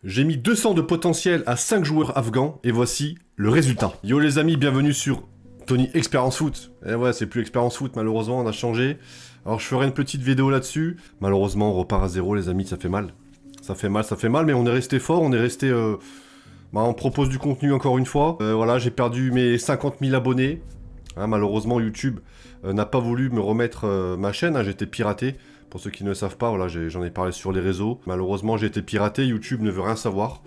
J'ai mis 200 de potentiel à 5 joueurs afghans, et voici le résultat. Yo les amis, bienvenue sur Tony Expérience Foot. Et ouais, c'est plus Expérience Foot, malheureusement, on a changé. Alors je ferai une petite vidéo là-dessus. Malheureusement, on repart à zéro, les amis, ça fait mal. Ça fait mal, mais on est resté fort, on est resté... on propose du contenu encore une fois. Voilà, j'ai perdu mes 50 000 abonnés. Hein, malheureusement, YouTube n'a pas voulu me remettre ma chaîne, hein, j'ai été piraté. Pour ceux qui ne le savent pas, voilà, j'en ai parlé sur les réseaux. Malheureusement, j'ai été piraté, YouTube ne veut rien savoir.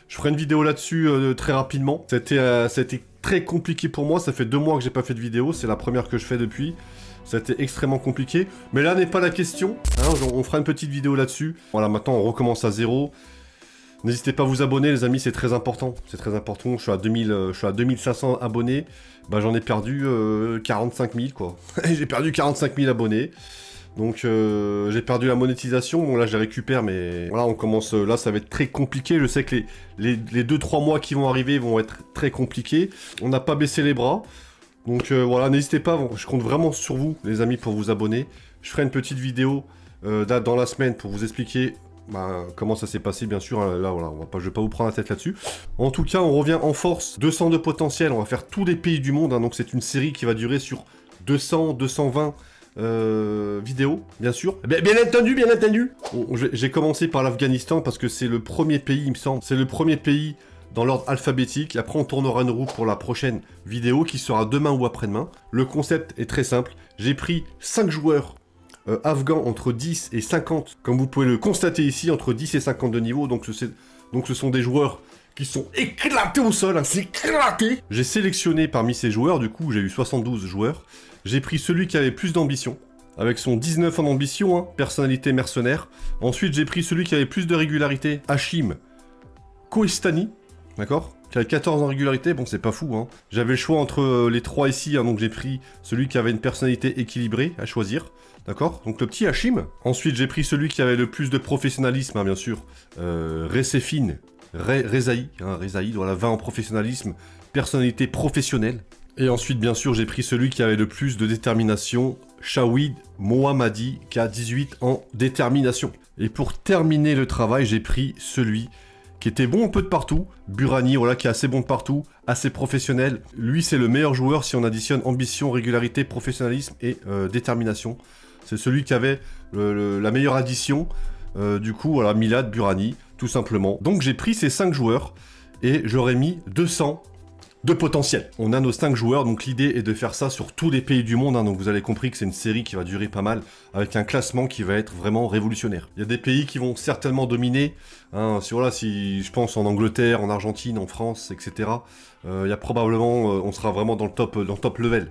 Je ferai une vidéo là-dessus très rapidement. C'était très compliqué pour moi, ça fait 2 mois que j'ai pas fait de vidéo, c'est la première que je fais depuis. Ça a été extrêmement compliqué, mais là n'est pas la question. Hein, on fera une petite vidéo là-dessus. Voilà, maintenant on recommence à zéro. N'hésitez pas à vous abonner, les amis, c'est très important. C'est très important, je suis à 2500 abonnés. Bah, j'en ai perdu 45 000, quoi. J'ai perdu 45 000 abonnés. Donc j'ai perdu la monétisation, bon là je les récupère, mais voilà, on commence, là ça va être très compliqué. Je sais que les 2-3 mois qui vont arriver vont être très compliqués. On n'a pas baissé les bras, donc voilà, n'hésitez pas, je compte vraiment sur vous les amis pour vous abonner. Je ferai une petite vidéo dans la semaine pour vous expliquer comment ça s'est passé, bien sûr, hein. Là voilà, je vais pas vous prendre la tête là-dessus. En tout cas, on revient en force, 200 de potentiel, on va faire tous les pays du monde, hein. Donc c'est une série qui va durer sur 200-220 vidéo, bien sûr. Bien entendu. J'ai commencé par l'Afghanistan parce que c'est le premier pays, il me semble. C'est le premier pays dans l'ordre alphabétique. Et après, on tournera une roue pour la prochaine vidéo qui sera demain ou après-demain. Le concept est très simple. J'ai pris 5 joueurs afghans entre 10 et 50. Comme vous pouvez le constater ici, entre 10 et 50 de niveau. Donc ce sont des joueurs qui sont éclatés au sol, hein, c'est éclaté. J'ai sélectionné parmi ces joueurs, du coup j'ai eu 72 joueurs. J'ai pris celui qui avait plus d'ambition, avec son 19 en ambition, hein, personnalité mercenaire. Ensuite j'ai pris celui qui avait plus de régularité, Hashim Kohestani, d'accord, qui avait 14 en régularité, bon c'est pas fou, hein. J'avais le choix entre les 3 ici, hein, donc j'ai pris celui qui avait une personnalité équilibrée à choisir. D'accord, donc le petit Hashim. Ensuite j'ai pris celui qui avait le plus de professionnalisme, hein, bien sûr, Recefine Rezaï, hein, Rezaï, voilà, 20 en professionnalisme, personnalité professionnelle. Et ensuite, bien sûr, j'ai pris celui qui avait le plus de détermination, Shawid Mohammadi, qui a 18 en détermination. Et pour terminer le travail, j'ai pris celui qui était bon un peu de partout, Burani, voilà, qui est assez bon de partout, assez professionnel. Lui, c'est le meilleur joueur si on additionne ambition, régularité, professionnalisme et détermination. C'est celui qui avait la meilleure addition. Du coup, voilà, Milad Burani, tout simplement. Donc j'ai pris ces 5 joueurs et j'aurais mis 200 de potentiel. On a nos 5 joueurs, donc l'idée est de faire ça sur tous les pays du monde, hein, donc vous avez compris que c'est une série qui va durer pas mal, avec un classement qui va être vraiment révolutionnaire. Il y a des pays qui vont certainement dominer, hein, si je pense en Angleterre, en Argentine, en France, etc. Il y a probablement, on sera vraiment dans le top level.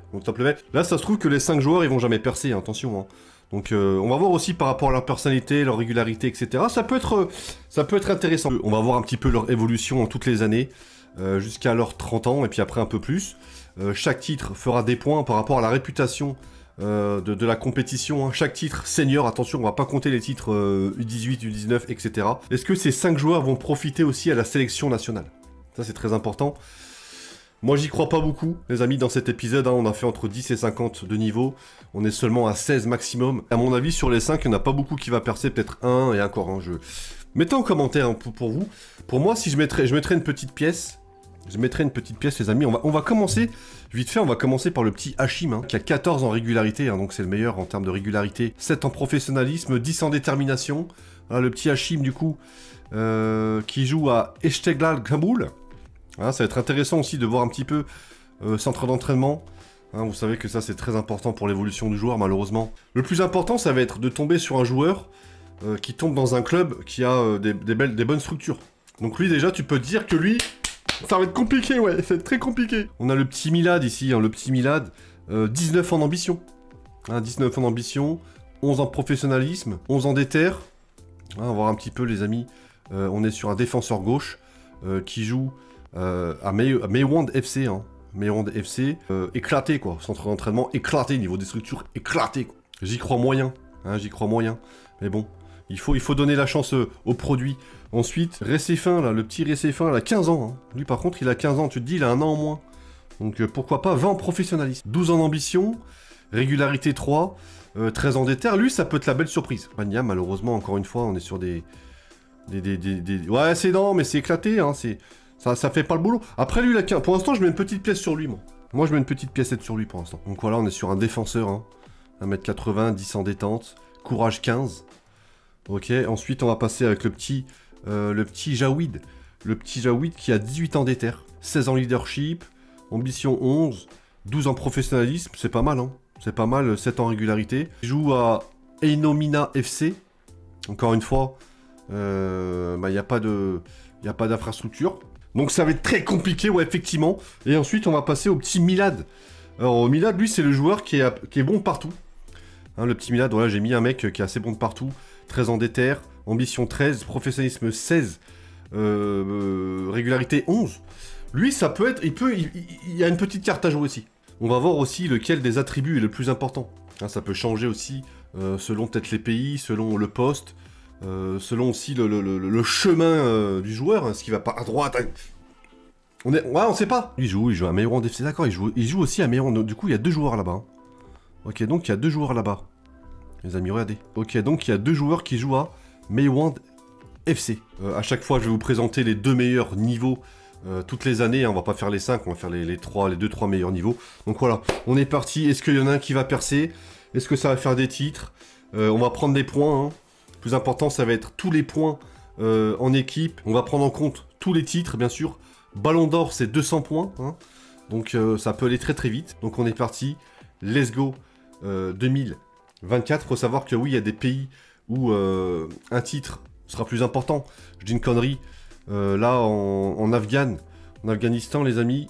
Là, ça se trouve que les 5 joueurs, ils vont jamais percer, hein, attention, hein. Donc on va voir aussi par rapport à leur personnalité, leur régularité, etc. Ça peut être intéressant. On va voir un petit peu leur évolution en toutes les années, jusqu'à leurs 30 ans, et puis après un peu plus. Chaque titre fera des points par rapport à la réputation de la compétition, hein. Chaque titre senior, attention, on va pas compter les titres U18, U19, etc. Est-ce que ces 5 joueurs vont profiter aussi à la sélection nationale? Ça c'est très important. Moi, j'y crois pas beaucoup, les amis, dans cet épisode, hein, on a fait entre 10 et 50 de niveau, on est seulement à 16 maximum. À mon avis, sur les 5, il n'y en a pas beaucoup qui va percer, peut-être un et encore un jeu. Mettez en commentaire, hein, pour vous. Pour moi, si je mettrais une petite pièce, les amis, on va commencer, vite fait, on va commencer par le petit Hashim, hein, qui a 14 en régularité, hein, donc c'est le meilleur en termes de régularité, 7 en professionnalisme, 10 en détermination. Voilà, le petit Hashim, du coup, qui joue à Esteglal Kaboul. Hein, ça va être intéressant aussi de voir un petit peu centre d'entraînement. Hein, vous savez que ça c'est très important pour l'évolution du joueur, malheureusement. Le plus important, ça va être de tomber sur un joueur qui tombe dans un club qui a des bonnes structures. Donc lui déjà, tu peux te dire que lui, ça va être compliqué, ouais, c'est très compliqué. On a le petit Milad ici, hein, le petit Milad, 19 en ambition. Hein, 19 en ambition, 11 en professionnalisme, 11 en déter. Hein, on va voir un petit peu les amis. On est sur un défenseur gauche qui joue... à Maiwand FC, hein. Maiwand FC, éclaté quoi, centre d'entraînement éclaté, niveau des structures éclaté quoi. J'y crois moyen, hein, j'y crois moyen, mais bon, il faut donner la chance au produit. Ensuite, Recefin là, le petit Recefin, il a 15 ans, hein. Lui par contre il a 15 ans, tu te dis il a un an en moins, donc pourquoi pas 20 en professionnalisme, 12 en ambition, régularité 3, 13 en déter, lui ça peut être la belle surprise. Mania, malheureusement encore une fois on est sur des Ouais, c'est non, mais c'est éclaté, hein, ça fait pas le boulot. Après, lui, pour l'instant, je mets une petite pièce sur lui, moi. Moi, je mets une petite piècette sur lui, pour l'instant. Donc voilà, on est sur un défenseur, hein. 1m80, 10 en détente, courage 15. Ok, ensuite, on va passer avec le petit Jawid. Le petit Jawid qui a 18 ans d'éther, 16 en leadership, ambition 11, 12 en professionnalisme, c'est pas mal, hein. C'est pas mal, 7 en régularité. Il joue à Einomina FC. Encore une fois, il n'y a pas d'infrastructure. Donc ça va être très compliqué, ouais, effectivement. Et ensuite, on va passer au petit Milad. Alors, Milad, lui, c'est le joueur qui est bon partout. Hein, le petit Milad, voilà, j'ai mis un mec qui est assez bon de partout. 13 ans d'éther, ambition 13, professionnalisme 16, régularité 11. Lui, ça peut être... Il y a une petite carte à jouer aussi. On va voir aussi lequel des attributs est le plus important. Hein, ça peut changer aussi selon peut-être les pays, selon le poste, selon aussi le chemin du joueur. Hein, ce qui va pas à droite... Ouais, on sait pas. Il joue à Meiwand FC, d'accord. Il joue aussi à Meiwand. Du coup, il y a 2 joueurs là-bas. Hein. Ok, donc il y a 2 joueurs là-bas. Les amis, regardez. Ok, donc il y a 2 joueurs qui jouent à Meiwand FC. À chaque fois, je vais vous présenter les 2 meilleurs niveaux toutes les années. Hein, on va pas faire les 5, on va faire les 2-3 meilleurs niveaux. Donc voilà, on est parti. Est-ce qu'il y en a un qui va percer? Est-ce que ça va faire des titres? On va prendre des points. Hein. Le plus important, ça va être tous les points en équipe. On va prendre en compte tous les titres, bien sûr. Ballon d'or, c'est 200 points. Hein. Donc ça peut aller très très vite. Donc on est parti. Let's go 2024. Faut savoir que oui, il y a des pays où un titre sera plus important. Je dis une connerie. Là, en Afghanistan, les amis,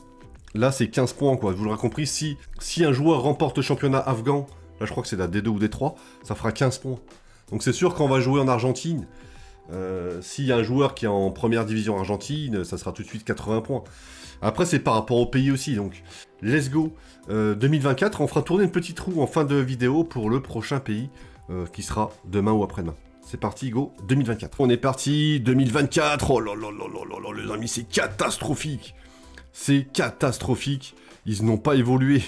là, c'est 15 points, quoi. Vous l'aurez compris, si un joueur remporte le championnat afghan, là, je crois que c'est la D2 ou D3, ça fera 15 points. Donc c'est sûr, quand on va jouer en Argentine, s'il y a un joueur qui est en première division argentine, ça sera tout de suite 80 points. Après, c'est par rapport au pays aussi, donc let's go 2024. On fera tourner une petite roue en fin de vidéo pour le prochain pays qui sera demain ou après-demain. C'est parti, go 2024. On est parti, 2024. Oh là là là là là, les amis, c'est catastrophique. C'est catastrophique. Ils n'ont pas évolué.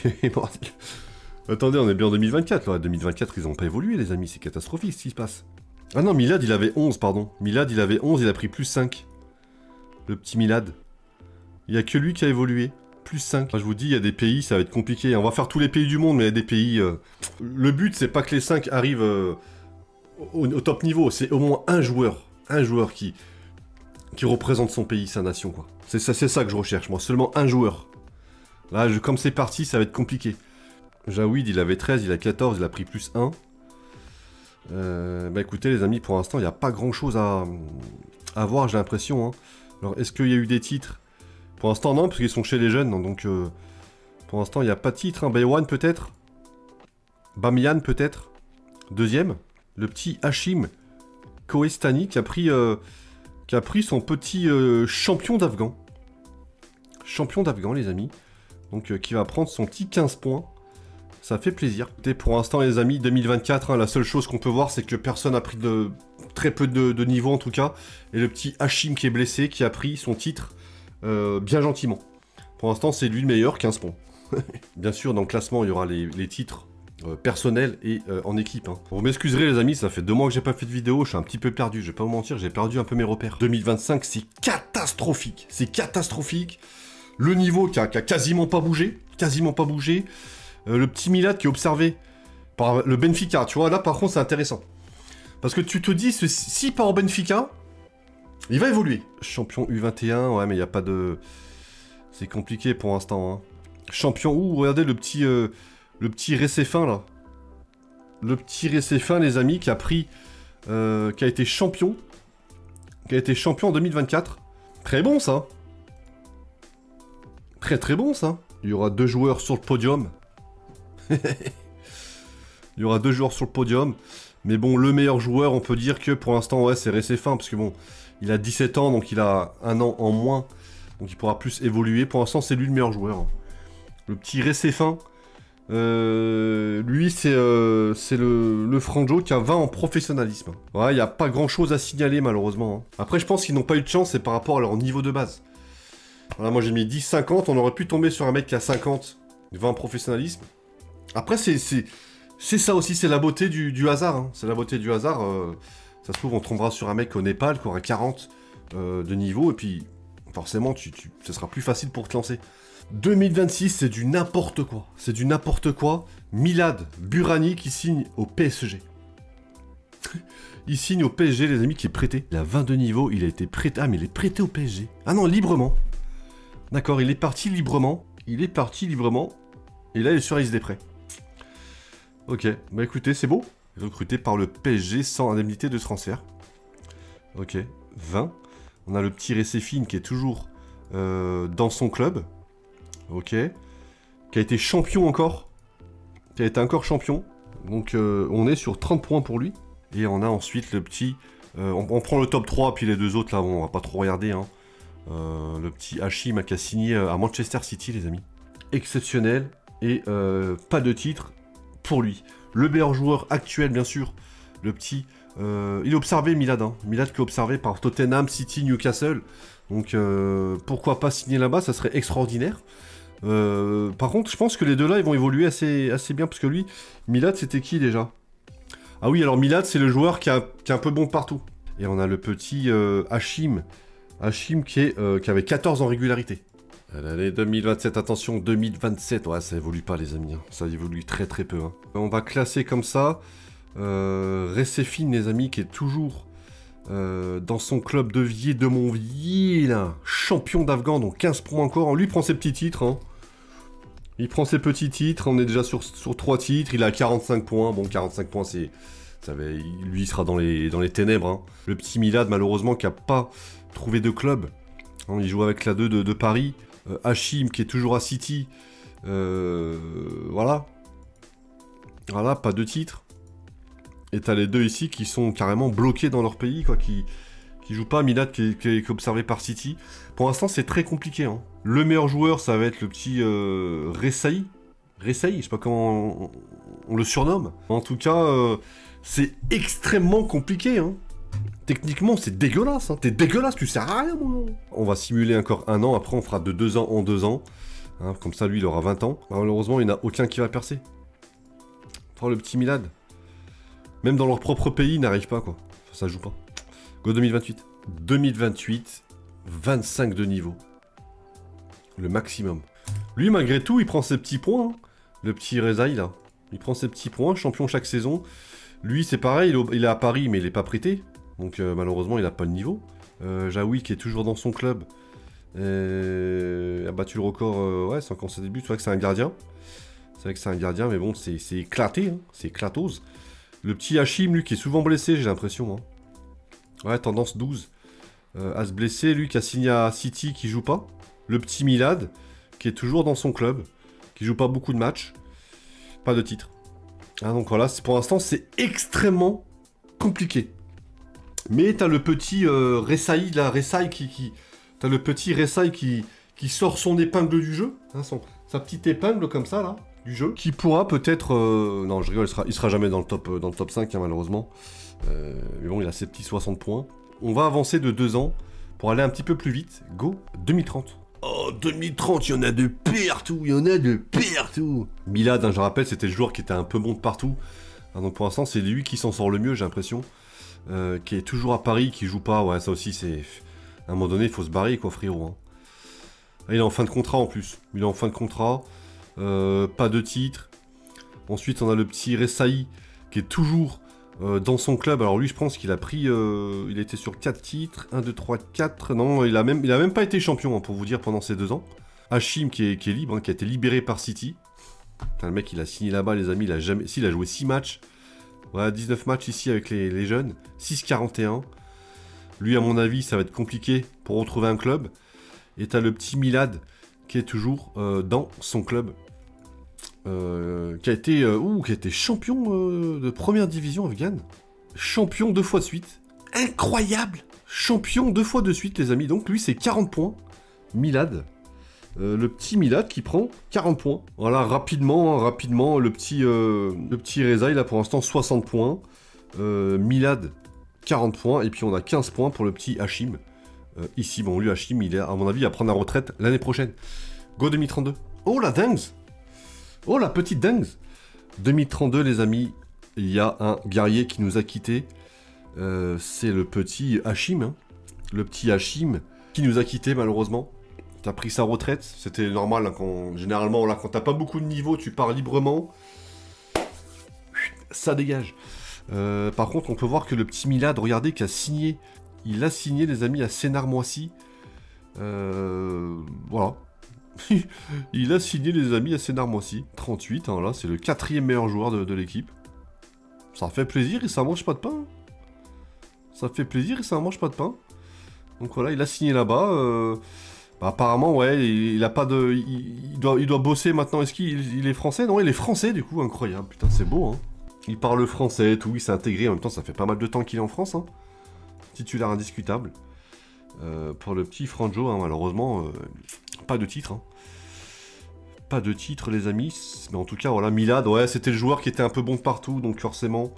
Attendez, on est bien en 2024, là. 2024, ils n'ont pas évolué, les amis. C'est catastrophique, ce qui se passe. Ah non, Milad, il avait 11, pardon. Milad, il avait 11, il a pris plus 5. Le petit Milad. Il n'y a que lui qui a évolué. Plus 5. Je vous dis, il y a des pays, ça va être compliqué. On va faire tous les pays du monde, mais il y a des pays... Le but, c'est pas que les 5 arrivent au top niveau. C'est au moins un joueur qui représente son pays, sa nation, quoi. C'est ça que je recherche, moi. Seulement un joueur. Là, comme c'est parti, ça va être compliqué. Jawid, il avait 13, il a 14, il a pris plus 1. Bah écoutez, les amis, pour l'instant, il n'y a pas grand-chose à voir, j'ai l'impression. Hein. Alors, est-ce qu'il y a eu des titres? Pour l'instant, non, parce qu'ils sont chez les jeunes. Donc, pour l'instant, il n'y a pas de titre. Hein. Baywan, peut-être. Bamiyan, peut-être. Deuxième. Le petit Hashim Kohestani qui a pris son petit champion d'Afghan. Champion d'Afghan, les amis. Donc, qui va prendre son petit 15 points. Ça fait plaisir. Et pour l'instant, les amis, 2024, hein, la seule chose qu'on peut voir, c'est que personne n'a pris très peu de niveau, en tout cas. Et le petit Hashim qui est blessé, qui a pris son titre bien gentiment. Pour l'instant, c'est lui le meilleur, 15 points. Bien sûr, dans le classement, il y aura les titres personnels et en équipe. Hein. Vous m'excuserez, les amis, ça fait 2 mois que j'ai pas fait de vidéo, je suis un petit peu perdu, je vais pas vous mentir, j'ai perdu un peu mes repères. 2025, c'est catastrophique. C'est catastrophique. Le niveau qui a quasiment pas bougé. Quasiment pas bougé. Le petit Milad qui est observé par le Benfica, tu vois, là par contre c'est intéressant. Parce que tu te dis, si part au Benfica, il va évoluer. Champion U21, ouais mais il n'y a pas de... C'est compliqué pour l'instant. Hein. Champion, regardez le petit Récéfin là. Le petit Récéfin, les amis, qui a pris... qui a été champion. Qui a été champion en 2024. Très bon ça. Très très bon ça. Il y aura 2 joueurs sur le podium. Il y aura 2 joueurs sur le podium. Mais bon, le meilleur joueur, on peut dire que pour l'instant, ouais, c'est Récéfin. Parce que bon, il a 17 ans, donc il a 1 an en moins. Donc il pourra plus évoluer. Pour l'instant, c'est lui le meilleur joueur. Hein. Le petit Récéfin. Lui, c'est le Franjo qui a 20 en professionnalisme. Ouais, il n'y a pas grand chose à signaler, malheureusement. Hein. Après, je pense qu'ils n'ont pas eu de chance, c'est par rapport à leur niveau de base. Voilà, moi j'ai mis 10-50. On aurait pu tomber sur un mec qui a 50, 20 en professionnalisme. Après, c'est ça aussi, c'est la beauté du hasard. Hein. C'est la beauté du hasard. Ça se trouve, on tombera sur un mec au Népal qui aura 40 de niveau, et puis forcément, ce sera plus facile pour te lancer. 2026, c'est du n'importe quoi. C'est du n'importe quoi. Milad Burani qui signe au PSG. Il signe au PSG, les amis, qui est prêté. Il a 22 niveaux, il a été prêté. Ah, mais il est prêté au PSG. Ah non, librement. D'accord, il est parti librement. Il est parti librement. Et là, il est sur la liste des prêts. Ok, bah écoutez, c'est beau. Recruté par le PSG sans indemnité de transfert. Ok, 20. On a le petit Recefine qui est toujours dans son club. Ok. Qui a été champion encore. Qui a été encore champion. Donc on est sur 30 points pour lui. Et on a ensuite le petit... on prend le top 3, puis les deux autres là, bon, on va pas trop regarder. Hein. Le petit Hachim qui a signé à Manchester City, les amis. Exceptionnel. Et pas de titre pour lui. Le meilleur joueur actuel, bien sûr. Le petit... il est observé, Milad. Hein. Milad qui est observé par Tottenham, City, Newcastle. Donc pourquoi pas signer là-bas, ça serait extraordinaire. Par contre, je pense que les deux là, ils vont évoluer assez bien. Parce que lui, Milad, c'était qui déjà? Ah oui, alors Milad, c'est le joueur qui est un peu bon partout. Et on a le petit Hachim. Hachim qui avait 14 en régularité. L'année 2027, attention, 2027. Ouais, ça évolue pas, les amis. Hein. Ça évolue très peu. Hein. On va classer comme ça. Recefine, les amis, qui est toujours dans son club de Vier de Montville. Champion d'Afghan, donc 15 points encore. Lui, il prend ses petits titres. Hein. Il prend ses petits titres. On est déjà sur 3 titres. Il a 45 points. Bon, 45 points, c'est... Lui, il sera dans les ténèbres. Hein. Le petit Milad, malheureusement, qui n'a pas trouvé de club. Hein, il joue avec la 2 de Paris. Hachim, qui est toujours à City. Voilà. Voilà, pas de titre. Et t'as les deux ici qui sont carrément bloqués dans leur pays, quoi, qui jouent pas. Milad qui est observé par City. Pour l'instant, c'est très compliqué. Hein. Le meilleur joueur, ça va être le petit Resaï. Resaï, je sais pas comment on le surnomme. En tout cas, c'est extrêmement compliqué. Hein. Techniquement, c'est dégueulasse. Hein. T'es dégueulasse, tu sers à rien, mon gars. On va simuler encore 1 an. Après, on fera de 2 ans en 2 ans. Hein, comme ça, lui, il aura 20 ans. Malheureusement, il n'y en a aucun qui va percer. Oh, le petit Milad. Même dans leur propre pays, ils n'arrivent pas, quoi. Ça joue pas. Go 2028. 2028, 25 de niveau. Le maximum. Lui, malgré tout, il prend ses petits points. Hein. Le petit Rezaï, là. Il prend ses petits points, champion chaque saison. Lui, c'est pareil, il est à Paris, mais il n'est pas prêté. Donc, malheureusement, il n'a pas le niveau. Jaoui, qui est toujours dans son club. A battu le record, ouais, c'est encore ses débuts. C'est vrai que c'est un gardien. C'est vrai que c'est un gardien, mais bon, c'est éclaté. Hein. C'est éclatose. Le petit Hachim, lui, qui est souvent blessé, j'ai l'impression. Hein. Ouais, tendance 12. À se blesser, lui, qui a signé à City, qui joue pas. Le petit Milad, qui est toujours dans son club. Qui joue pas beaucoup de matchs. Pas de titre. Ah, donc voilà, pour l'instant, c'est extrêmement compliqué. Mais t'as le petit Resaï, là, t'as le petit Resaï qui sort son épingle du jeu. Hein, sa petite épingle, comme ça, là. Du jeu, qui pourra peut-être... non, je rigole, il sera jamais dans le top 5, hein, malheureusement. Mais bon, il a ses petits 60 points. On va avancer de 2 ans pour aller un petit peu plus vite. Go 2030. Oh, 2030, il y en a de partout, Milad, hein, je rappelle, c'était le joueur qui était un peu bon de partout. Hein, donc pour l'instant, c'est lui qui s'en sort le mieux, j'ai l'impression. Qui est toujours à Paris, qui joue pas. Ouais, ça aussi, c'est... À un moment donné, il faut se barrer, quoi, frérot. Hein. Ah, il est en fin de contrat, en plus. Il est en fin de contrat. Pas de titre. Ensuite, on a le petit Resaï qui est toujours dans son club. Alors lui, je pense qu'il a pris... il était sur 4 titres. 1, 2, 3, 4. Non, il a même pas été champion, hein, pour vous dire, pendant ces 2 ans. Hachim qui est libre, hein, qui a été libéré par City. Putain, le mec, il a signé là-bas, les amis. Il a joué 6 matchs. Voilà, 19 matchs ici avec les jeunes. 6-41. Lui, à mon avis, ça va être compliqué pour retrouver un club. Et t'as le petit Milad qui est toujours dans son club. Qui a été champion de première division afghane. Champion 2 fois de suite. Incroyable! Champion 2 fois de suite, les amis. Donc lui, c'est 40 points. Milad. Le petit Milad qui prend 40 points. Voilà, rapidement, le petit Reza, il a pour l'instant 60 points. Milad, 40 points. Et puis on a 15 points pour le petit Hachim. Ici, bon, lui, Hachim, il est, à mon avis, à prendre la retraite l'année prochaine. Go 2032. Oh, la dingue! Oh, la petite dingue! 2032, les amis, il y a un guerrier qui nous a quittés. c'est le petit Hachim, hein. Le petit Hachim qui nous a quittés malheureusement. Qui a pris sa retraite, c'était normal, hein, généralement là, quand t'as pas beaucoup de niveau, tu pars librement. Ça dégage. Par contre, on peut voir que le petit Milad, regardez, qui a signé. Il a signé, les amis, à Sénart-Moissy. Voilà. Il a signé, les amis, à Sénart-Moissy. 38, hein, là, c'est le 4e meilleur joueur de l'équipe. Ça fait plaisir et ça mange pas de pain. Ça fait plaisir et ça mange pas de pain. Donc voilà, il a signé là-bas. Bah, apparemment, ouais, il a pas de... Il doit bosser maintenant. Est-ce qu'il est français? Non, il est français, du coup, incroyable. Putain, c'est beau, hein. Il parle français, tout, il s'est intégré. En même temps, ça fait pas mal de temps qu'il est en France, hein. Titulaire indiscutable. Pour le petit Franjo, hein, malheureusement, pas de titre, hein. Pas de titre, les amis. Mais en tout cas, voilà, Milad, ouais, c'était le joueur qui était un peu bon de partout, donc forcément,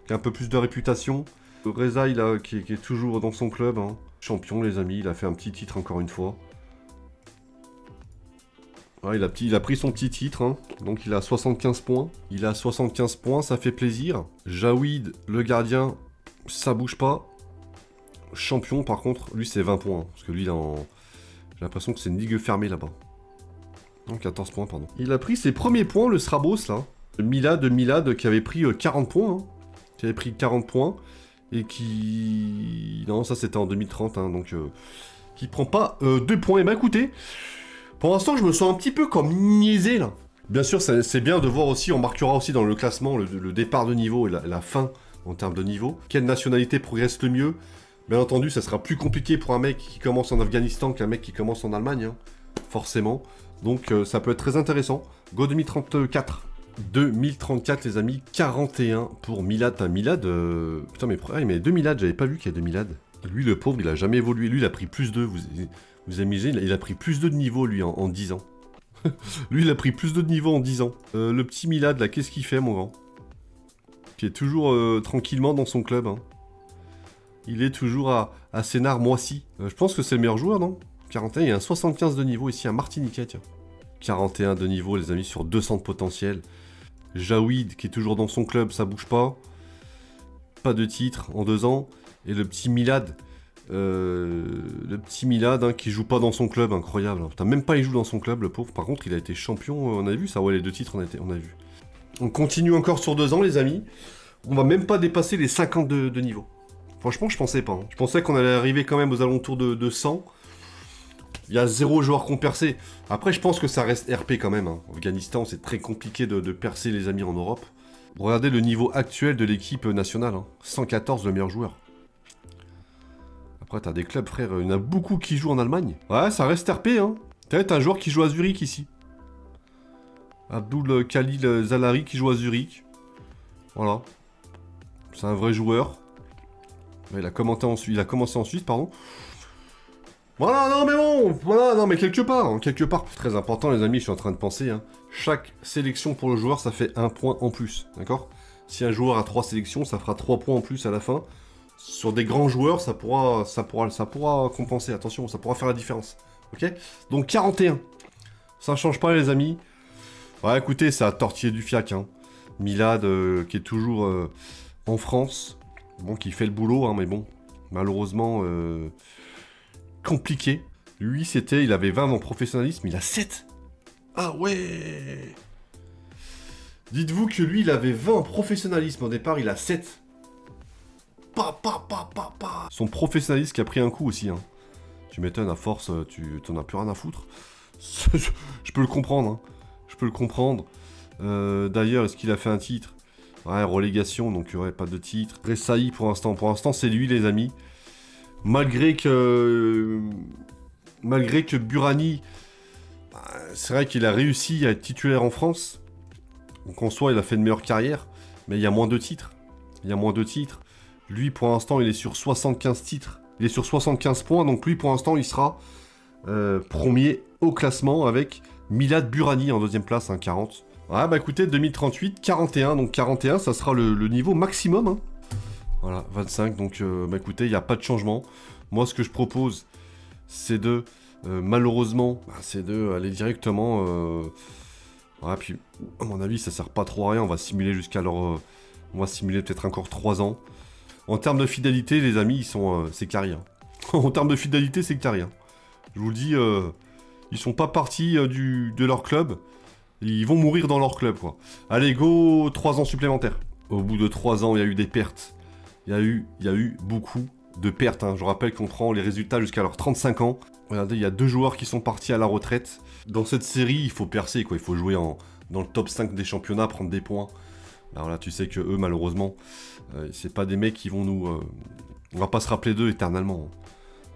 qui a un peu plus de réputation. Reza, qui est toujours dans son club, hein. Champion, les amis, il a fait un petit titre encore une fois. Ouais, il a pris son petit titre, hein. Donc il a 75 points. Il a 75 points, ça fait plaisir. Jawid, le gardien, ça bouge pas. Champion, par contre, lui c'est 20 points. Hein, parce que lui, j'ai l'impression que c'est une ligue fermée là-bas. Non, 14 points, pardon. Il a pris ses premiers points, le Srabos, là. Milad, qui avait pris 40 points. Hein. Qui avait pris 40 points. Et qui... Non, ça c'était en 2030, hein, donc... qui prend pas 2 points. Et bah écoutez... Pour l'instant, je me sens un petit peu comme niaisé, là. Bien sûr, c'est bien de voir aussi, on marquera aussi dans le classement le départ de niveau et la fin en termes de niveau. Quelle nationalité progresse le mieux? Bien entendu, ça sera plus compliqué pour un mec qui commence en Afghanistan qu'un mec qui commence en Allemagne, hein, forcément. Donc, ça peut être très intéressant. Go 2034. 2034, les amis. 41 pour Milad. Milad, putain, mais 2 Milad, j'avais pas vu qu'il y a 2 Milad. Lui, le pauvre, il a jamais évolué. Lui, il a pris plus 2, vous amusez, il a pris plus de niveau, lui, en 10 ans. Lui, il a pris plus de niveau en 10 ans. Le petit Milad, là, qu'est-ce qu'il fait, mon grand? Qui est toujours tranquillement dans son club. Hein. Il est toujours à Sénart-Moissy. Je pense que c'est le meilleur joueur, non? 41, il y a un 75 de niveau ici, un Martiniquais, tiens. 41 de niveau, les amis, sur 200 de potentiel. Jawid, qui est toujours dans son club, ça bouge pas. Pas de titre en 2 ans. Et le petit Milad... hein, qui joue pas dans son club, incroyable. Putain, même pas il joue dans son club, le pauvre. Par contre, il a été champion, on a vu ça, ouais, les 2 titres, on a vu. On continue encore sur 2 ans, les amis. On va même pas dépasser les 50 de niveau. Franchement, je pensais pas. Hein. Je pensais qu'on allait arriver quand même aux alentours de 100. Il y a 0 joueur qu'on percé. Après, je pense que ça reste RP quand même. Hein. Afghanistan, c'est très compliqué de percer les amis en Europe. Regardez le niveau actuel de l'équipe nationale. Hein. 114, le meilleur joueur. Après, t'as des clubs, frère. Il y en a beaucoup qui jouent en Allemagne. Ouais, ça reste RP, hein. T'as un joueur qui joue à Zurich, ici. Abdul Khalil Zalari qui joue à Zurich. Voilà. C'est un vrai joueur. Il a commencé en Suisse, pardon. Voilà, non, mais bon. Voilà, non, mais quelque part. Hein, quelque part. Très important, les amis, je suis en train de penser. Hein. Chaque sélection pour le joueur, ça fait 1 point en plus. D'accord? Si un joueur a 3 sélections, ça fera 3 points en plus à la fin. Sur des grands joueurs, ça pourra compenser. Attention, ça pourra faire la différence. Ok? Donc 41. Ça change pas, les amis. Ouais, écoutez, ça a tortillé du fiac. Hein. Milad, qui est toujours en France. Bon, qui fait le boulot, hein, mais bon. Malheureusement, compliqué. Lui, il avait 20 en professionnalisme, il a 7. Ah ouais! Dites-vous que lui, il avait 20 en professionnalisme. Au départ, il a 7. Son professionnalisme qui a pris un coup aussi. Hein. Tu m'étonnes, à force, tu t'en as plus rien à foutre. Je peux le comprendre. Hein. Je peux le comprendre. D'ailleurs, est-ce qu'il a fait un titre? Ouais, relégation, donc ouais, pas de titre. Ressaï pour l'instant. Pour l'instant, c'est lui, les amis. Malgré que Burani, c'est vrai qu'il a réussi à être titulaire en France. Donc en soi, il a fait une meilleure carrière. Mais il y a moins de titres. Lui, pour l'instant, il est sur 75 titres. Il est sur 75 points. Donc lui, pour l'instant, il sera premier au classement avec Milad Burani en 2e place, hein, 40. Ouais, bah écoutez, 2038, 41. Donc 41, ça sera le niveau maximum. Hein. Voilà, 25. Donc, bah écoutez, il n'y a pas de changement. Moi, ce que je propose, c'est de, malheureusement, c'est de aller directement... Voilà, puis, à mon avis, ça sert pas trop à rien. On va simuler jusqu'à leur... on va simuler peut-être encore 3 ans. En termes de fidélité, les amis, ils sont... c'est carré. Hein. En termes de fidélité, c'est carré. Hein. Je vous le dis, ils sont pas partis de leur club. Ils vont mourir dans leur club, quoi. Allez, go, 3 ans supplémentaires. Au bout de 3 ans, il y a eu des pertes. Il y a eu beaucoup de pertes. Hein. Je rappelle qu'on prend les résultats jusqu'à leurs 35 ans. Regardez, il y a 2 joueurs qui sont partis à la retraite. Dans cette série, il faut percer, quoi. Il faut jouer dans le top 5 des championnats, prendre des points. Alors là, tu sais que eux, malheureusement, c'est pas des mecs qui vont nous... on va pas se rappeler d'eux éternellement.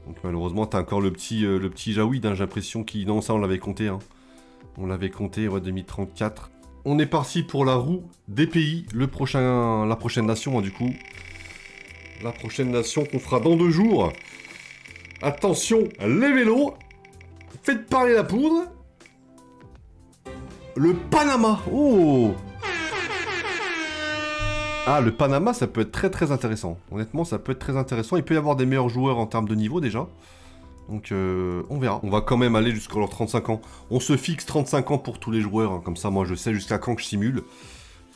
Donc malheureusement, t'as encore le petit Jaouid, hein, j'ai l'impression qu'il... Non, ça, on l'avait compté, hein. On l'avait compté, ouais, 2034. On est parti pour la roue des pays, la prochaine nation, hein, du coup. La prochaine nation qu'on fera dans 2 jours. Attention, les vélos. Faites parler la poudre. Le Panama. Oh! Ah, le Panama, ça peut être très très intéressant. Honnêtement, ça peut être très intéressant. Il peut y avoir des meilleurs joueurs en termes de niveau, déjà. Donc, on verra. On va quand même aller jusqu'à leurs 35 ans. On se fixe 35 ans pour tous les joueurs. Hein. Comme ça, moi, je sais jusqu'à quand que je simule.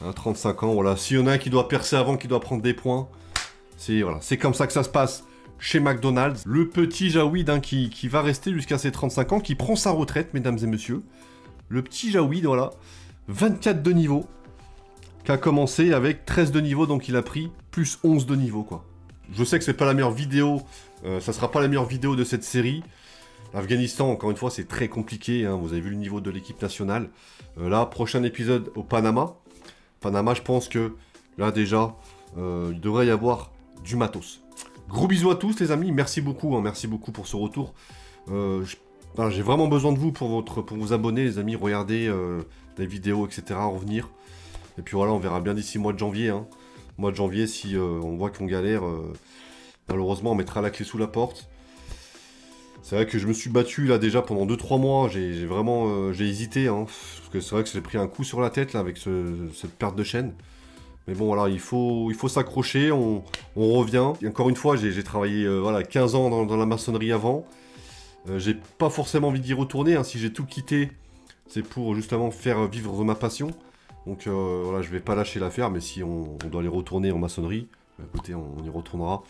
Hein, 35 ans, voilà. S'il y en a un qui doit percer avant, qui doit prendre des points, c'est comme ça que ça se passe chez McDonald's. Le petit Jaouid, hein, qui va rester jusqu'à ses 35 ans, qui prend sa retraite, mesdames et messieurs. Le petit Jaouid, voilà. 24 de niveau. Qui a commencé avec 13 de niveau, donc il a pris plus 11 de niveau, quoi. Je sais que c'est pas la meilleure vidéo, ça sera pas la meilleure vidéo de cette série. L'Afghanistan, encore une fois, c'est très compliqué, hein, vous avez vu le niveau de l'équipe nationale. Là, prochain épisode au Panama. Panama, je pense que, là déjà, il devrait y avoir du matos. Gros bisous à tous, les amis, merci beaucoup, hein, merci beaucoup pour ce retour. J'ai vraiment besoin de vous pour vous abonner, les amis, regardez les vidéos, etc., revenir. Et puis voilà, on verra bien d'ici mois de janvier, hein. Mois de janvier, si on voit qu'on galère, malheureusement, on mettra la clé sous la porte. C'est vrai que je me suis battu, là, déjà, pendant 2-3 mois. J'ai vraiment hésité, hein, parce que c'est vrai que j'ai pris un coup sur la tête, là, avec cette perte de chaîne. Mais bon, voilà, il faut s'accrocher, on revient. Et encore une fois, j'ai travaillé, voilà, 15 ans dans la maçonnerie avant. J'ai pas forcément envie d'y retourner, hein. Si j'ai tout quitté, c'est pour, justement, faire vivre ma passion. Donc voilà, je vais pas lâcher l'affaire, mais si on doit aller retourner en maçonnerie, écoutez, on y retournera.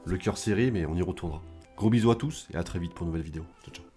Le cœur serré, mais on y retournera. Gros bisous à tous et à très vite pour une nouvelle vidéo. Ciao, ciao.